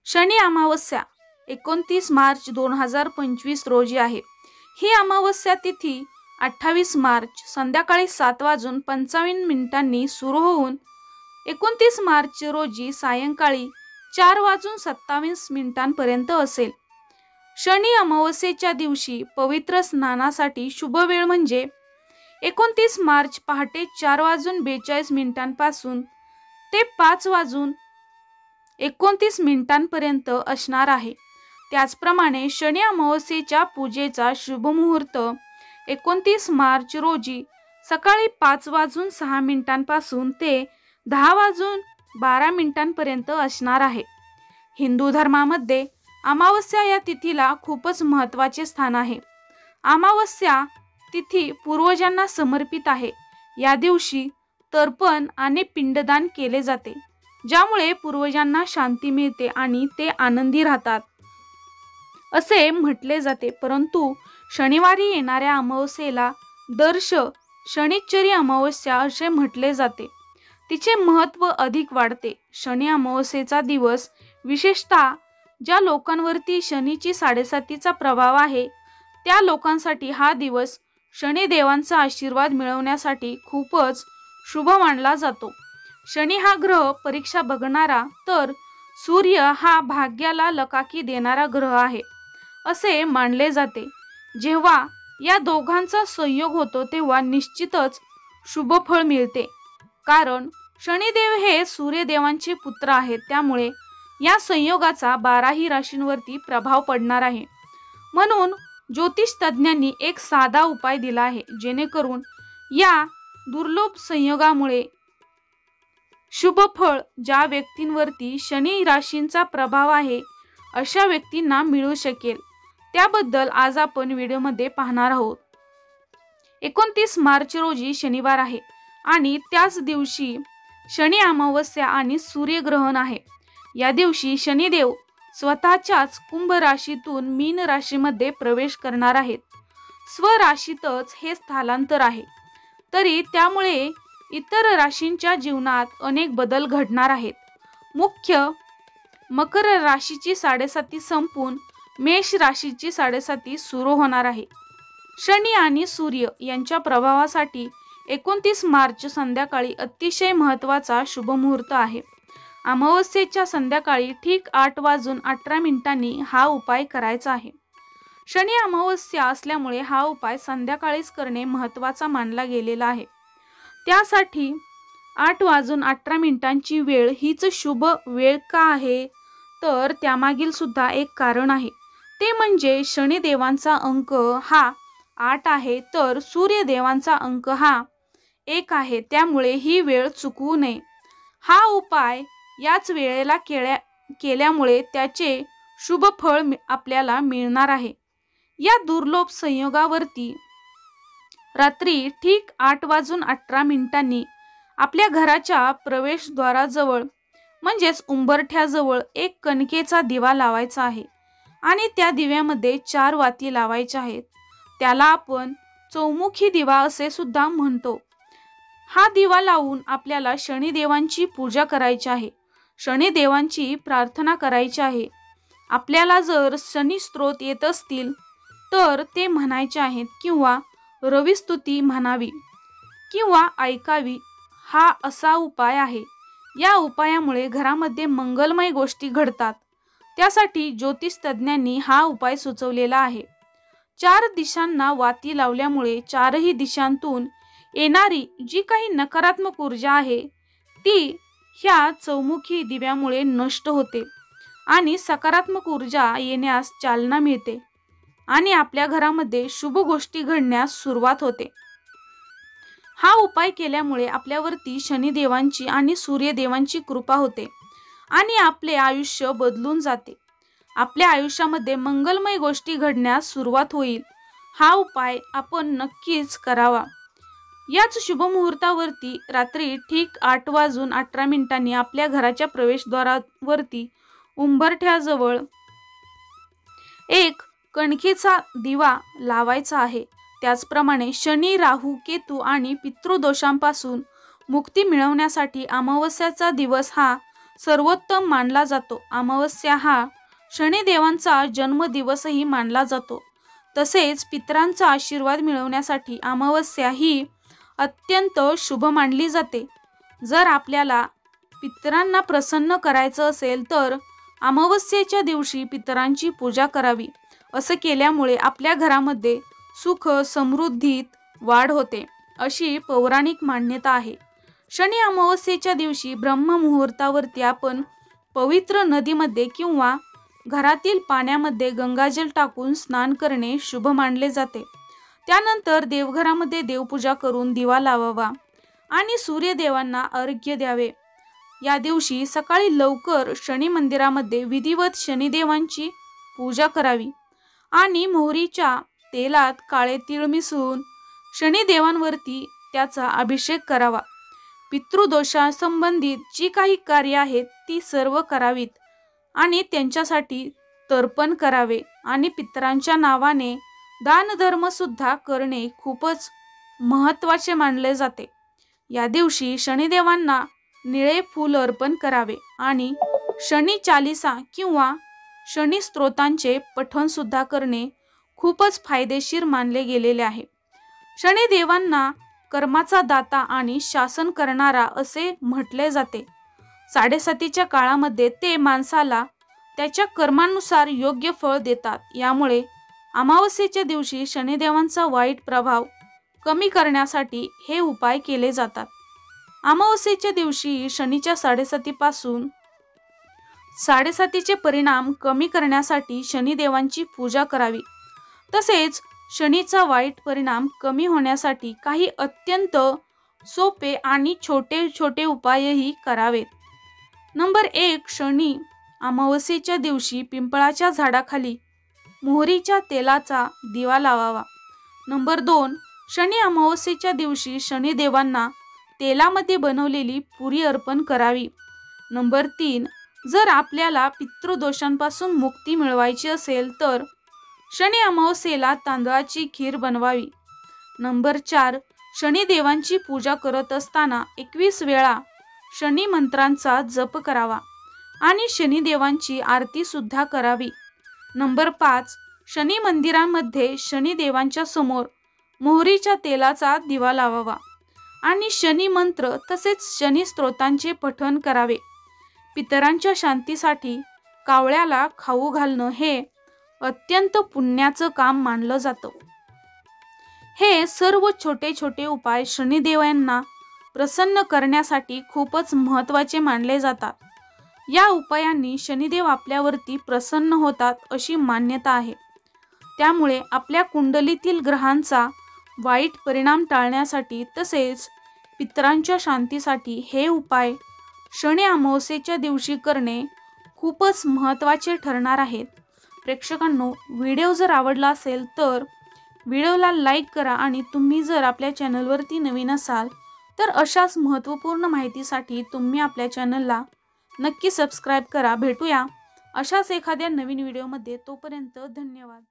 शनी अमावस्या 29 मार्च 2025 रोजी आहे। ही अमावस्या तिथी 28 मार्च संध्याकाळी 7:55 सुरू होऊन 29 मार्च रोजी सायंकाळी 4:27 पर्यंत असेल। शनी अमावस्येच्या दिवशी पवित्र स्नानासाठी शुभ वेळ म्हणजे 29 मार्च पहाटे 4:42 पासून ते 5:29 पर्यंत असणार आहे। त्याचप्रमाणे शनी अमावस्येच्या पूजेचा शुभ मुहूर्त 29 मार्च रोजी सकाळी 5:06 पासून ते 10:12 पर्यंत असणार आहे। हिंदू धर्मामध्ये अमावस्या या तिथीला खूपच महत्त्वाचे स्थान आहे। अमावस्या तिथी पूर्वजांना समर्पित आहे। या दिवशी तर्पण आणि पिंडदान केले जाते, ज्यामुळे पूर्वजांना शांती मिळते आणि ते आनंदी राहतात असे म्हटले जाते। परंतु शनिवारी येणाऱ्या अमावस्येला दर्श शनिश्चरी अमावस्या असे म्हटले जाते। तिचे महत्त्व अधिक वाढते। शनी अमावस्येचा दिवस विशेषतः ज्या लोकांवरती शनीची 7.5चा प्रभाव आहे त्या लोकांसाठी हा दिवस शनिदेवांचा आशीर्वाद मिळवण्यासाठी खूपच शुभ मानला जातो। शनी हा ग्रह परीक्षा बघणारा तर सूर्य हा भाग्याला लकाकी देणारा ग्रह आहे असे मानले जाते। जेव्हा या दोघांचा संयोग होतो तेव्हा निश्चितच शुभ फळ मिळते, कारण शनिदेव हे सूर्यदेवांचे पुत्र आहेत। त्यामुळे या संयोगाचा 12ही राशींवरती प्रभाव पडणार आहे। म्हणून ज्योतिष तज्ञांनी एक साधा उपाय दिला आहे, जेणेकरून या दुर्लभ संयोगामुळे शुभ फळ ज्या व्यक्तींवरती शनी राशींचा प्रभाव आहे अशा व्यक्तींना मिळू शकेल। त्याबद्दल आज आपण व्हिडिओमध्ये पाहणार आहोत। 29 मार्च रोजी शनिवार आहे आणि त्याच दिवशी शनी अमावस्या आणि सूर्यग्रहण आहे। या दिवशी शनिदेव स्वतःच्याच कुंभ राशीतून मीन राशीमध्ये प्रवेश करणार आहेत। स्वराशीतच हे स्थलांतर आहे, तरी त्यामुळे इतर राशींच्या जीवनात अनेक बदल घडणार आहेत। मुख्य मकर राशीची 7.5 संपून मेष राशीची 7.5 सुरू होणार आहे। शनी आणि सूर्य यांच्या प्रभावासाठी 29 मार्च संध्याकाळी अतिशय महत्त्वाचा शुभ मुहूर्त आहे। अमावस्येच्या संध्याकाळी ठीक 8:18 हा उपाय करायचा आहे। शनी अमावस्या असल्यामुळे हा उपाय संध्याकाळीच करणे महत्त्वाचा मानला गेलेला आहे। त्यासाठी 8:18 वेळ हीच शुभ वेळ का आहे, तर त्यामागील सुद्धा एक कारण आहे। ते म्हणजे शनिदेवांचा अंक हा 8 आहे तर सूर्यदेवांचा अंक हा 1 आहे। त्यामुळे ही वेळ चुकवू नये। हा उपाय याच वेळेला केल्यामुळे त्याचे शुभ फळ आपल्याला मिळणार आहे। या दुर्लभ संयोगावरती रात्री ठीक 8:18 आपल्या घराच्या प्रवेशद्वाराजवळ म्हणजेच उंबरठ्याजवळ एक कणकेचा दिवा लावायचा आहे आणि त्या दिव्यामध्ये 4 वाती लावायच्या आहेत। त्याला आपण चौमुखी दिवा असे सुद्धा म्हणतो। हा दिवा लावून आपल्याला शनिदेवांची पूजा करायची आहे, शनिदेवांची प्रार्थना करायची आहे। आपल्याला जर शनी स्तोत्र येत असतील तर ते म्हणायचे आहेत किंवा रविस्तुती म्हणावी किंवा ऐकावी। हा असा उपाय आहे। या उपायामुळे घरामध्ये मंगलमय गोष्टी घडतात। त्यासाठी ज्योतिष तज्ञांनी हा उपाय सुचवलेला आहे। 4 दिशांना वाती लावल्यामुळे 4ही दिशांतून येणारी जी काही नकारात्मक ऊर्जा आहे ती ह्या चौमुखी दिव्यामुळे नष्ट होते आणि सकारात्मक ऊर्जा येण्यास चालना मिळते आणि आपल्या घरामध्ये शुभ गोष्टी घडण्यास सुरुवात होते। हा उपाय केल्यामुळे आपल्यावरती शनिदेवांची आणि सूर्यदेवांची कृपा होते आणि आपले आयुष्य बदलून जाते। आपल्या आयुष्यामध्ये मंगलमय गोष्टी घडण्यास सुरुवात होईल। हा उपाय आपण नक्कीच करावा। याच शुभ मुहूर्तावरती रात्री ठीक 8:18 आपल्या घराच्या प्रवेशद्वारावरती उंबरठ्याजवळ एक कणकेचा दिवा लावायचा आहे। त्याचप्रमाणे शनी, राहू, केतू आणि पितृदोषांपासून मुक्ती मिळवण्यासाठी अमावस्याचा दिवस हा सर्वोत्तम मानला जातो। अमावस्या हा शनिदेवांचा जन्मदिवसही मानला जातो। तसेच पितरांचा आशीर्वाद मिळवण्यासाठी अमावस्या ही अत्यंत शुभ मानली जाते। जर आपल्याला पितरांना प्रसन्न करायचं असेल तर अमावस्येच्या दिवशी पितरांची पूजा करावी। असं केल्यामुळे आपल्या घरामध्ये सुख समृद्धीत वाढ होते, अशी पौराणिक मान्यता आहे। शनी अमावस्येच्या दिवशी ब्रह्ममुहूर्तावरती आपण पवित्र नदीमध्ये किंवा घरातील पाण्यामध्ये गंगाजल टाकून स्नान करणे शुभ मानले जाते। त्यानंतर देवघरामध्ये देवपूजा करून दिवा लावावा आणि सूर्यदेवांना अर्घ्य द्यावे। या दिवशी सकाळी लवकर शनी मंदिरामध्ये विधिवत शनिदेवांची पूजा करावी आणि मोहरीच्या तेलात काळे तीळ मिसळून शनिदेवांवरती त्याचा अभिषेक करावा। पितृदोषासंबंधित जी काही कार्य आहेत ती सर्व करावीत आणि त्यांच्यासाठी तर्पण करावे आणि पितरांच्या नावाने दानधर्म सुद्धा करणे खूपच महत्त्वाचे मानले जाते। या दिवशी शनिदेवांना निळे फूल अर्पण करावे आणि शनी चालीसा किंवा शनी स्तोत्रांचे पठण सुद्धा करणे खूपच फायदेशीर मानले गेलेले आहे। शनिदेवांना कर्माचा दाता आणि शासन करणारा असे म्हटले जाते। साडेसातीच्या काळामध्ये ते माणसाला त्याच्या कर्मानुसार योग्य फळ देतात। यामुळे अमावस्येच्या दिवशी शनिदेवांचा वाईट प्रभाव कमी करण्यासाठी हे उपाय केले जातात। अमावस्येच्या दिवशी शनीच्या साडेसातीचे परिणाम कमी करण्यासाठी शनिदेवांची पूजा करावी। तसेच शनीचा वाईट परिणाम कमी होण्यासाठी काही अत्यंत सोपे आणि छोटे छोटे उपायही करावेत। नंबर 1, शनी अमावस्येच्या दिवशी पिंपळाच्या झाडाखाली मोहरीच्या तेलाचा दिवा लावावा। नंबर 2, शनी अमावस्येच्या दिवशी शनिदेवांना तेलामध्ये बनवलेली पुरी अर्पण करावी। नंबर 3, जर आपल्याला पितृदोषांपासून मुक्ती मिळवायची असेल तर शनी अमावस्येला तांदळाची खीर बनवावी। नंबर 4, शनिदेवांची पूजा करत असताना 21 वेळा शनी मंत्रांचा जप करावा आणि शनिदेवांची आरती सुद्धा करावी। नंबर 5, शनी मंदिरांमध्ये शनिदेवांच्या समोर मोहरीच्या तेलाचा दिवा लावावा आणि शनी मंत्र तसेच शनी स्तोत्रांचे पठण करावे। पितरांच्या शांतीसाठी कावळ्याला खाऊ घालणं हे अत्यंत पुण्याचं काम मानलं जातं। हे सर्व छोटे छोटे उपाय शनिदेवांना प्रसन्न करण्यासाठी खूपच महत्त्वाचे मानले जातात। या उपायांनी शनिदेव आपल्यावरती प्रसन्न होतात अशी मान्यता आहे। त्यामुळे आपल्या कुंडलीतील ग्रहांचा वाईट परिणाम टाळण्यासाठी तसेच पितरांच्या शांतीसाठी हे उपाय शनी अमावस्येच्या दिवशी करणे खूपच महत्त्वाचे ठरणार आहेत। प्रेक्षकांनो, व्हिडिओ जर आवडला असेल तर व्हिडिओला लाईक करा आणि तुम्ही जर आपल्या चॅनलवरती नवीन असाल तर अशाच महत्त्वपूर्ण माहितीसाठी तुम्ही आपल्या चॅनलला नक्की सबस्क्राईब करा। भेटूया अशाच एखाद्या नवीन व्हिडिओमध्ये, तोपर्यंत धन्यवाद।